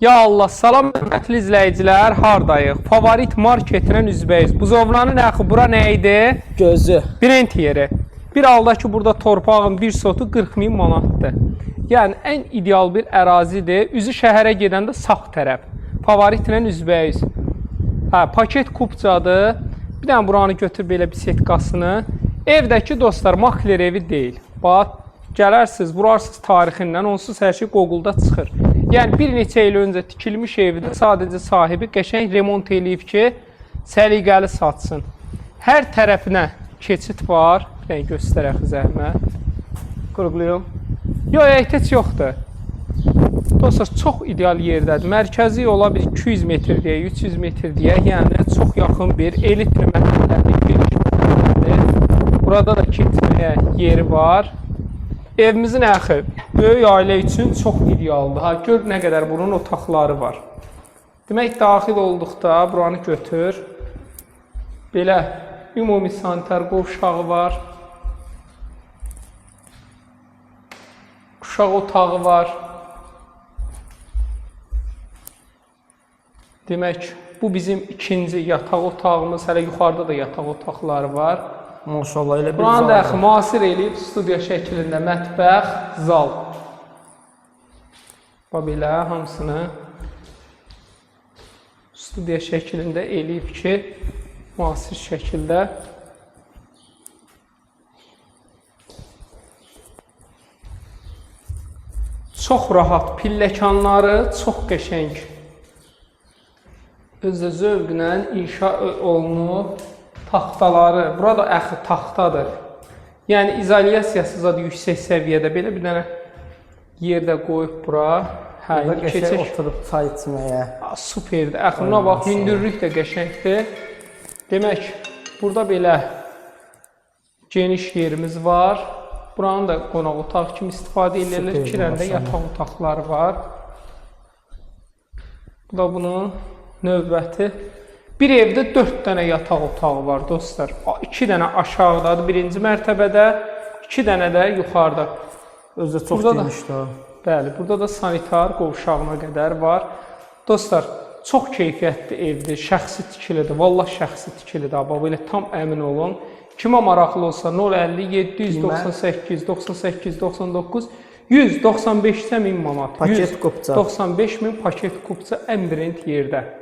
Ya Allah, salam hörmətli izləyicilər, hardayıq? Favorit marketindən üzbəyiz. Buzovlanın əxi bura nə idi? Gözü. Brent yeri. Bir halda ki, burada torpağın bir sotu 40.000 manatdır. Yəni, ən ideal bir ərazidir. Üzü şəhərə gedəndə sağ tərəf. Favoritlə üzbəyiz. Hə, paket kupcadır. Bir dənə buranı götür belə bir setkasını. Evdəki dostlar, makler evi deyil. Bax, gələrsiniz, vurarsınız tarixindən, onsuz hər şey Google-da çıxır. Yəni, bir neçə il öncə tikilmiş evidir, sadəcə sahibi qəşəng remont eləyib ki, səliqəli satsın. Hər tərəfinə keçid var. Bir dənə göstərək zəhmət. Qırqlıyım. Yox, ehtiyac yoxdur. Dostlar, çox ideal yerdədir. Mərkəzi ola bir 200 metr deyə, 300 metr deyə, yəni çox yaxın bir elitli məhəllədir, geniş məhəllədir. Burada da keçməyə yeri var. Evimizin əxi böyük ailə üçün çox idealdır. Ha, gör nə qədər bunun otaqları var. Demək, daxil olduqda buranı götür. Belə ümumi sanitar qovşağı var. Uşaq otağı var. Demək, bu bizim ikinci yataq otağımız. Hələ yuxarıda da yataq otaqları var. Maşallah, elə bir buranı da zal. müasir eləyib studiya şəklində mətbəx, zal. Belə hamısını studiya şəklində eləyib ki, müasir şəkildə. Çox rahat, pilləkanları çox qəşəng. Özü zövqlə inşa olunub. Taxtaları, burada əxi taxtadır. Yəni, izolyasiyası zadı yüksək səviyyədə. Belə bir dənə yerdə qoyub bura. Hə, Qəşəng oturub çay içməyə. Superdir. Əxi, buna bax, hündürlük də qəşəngdir. Demək, burada belə geniş yerimiz var. Buranın da qonaq otaq kimi istifadə edilir. İki dənə də yataq otaqları var. Bu da bunun növbəti. Bir evdə 4 dənə yataq otağı var, dostlar. 2 dənə aşağıdadır, birinci mərtəbədə, 2 dənə də yuxarıda. Özü çox genişdir. Bəli, burada da sanitar qovşağına qədər var. Dostlar, çox keyfiyyətli evdir, şəxsi tikilidir, vallah şəxsi tikilidir. Belə tam əmin olun. Kimə maraqlı olsa 050 798 98 99 195-1000 manat. Paket kupça. 195.000 paket kupça ən brend yerdə.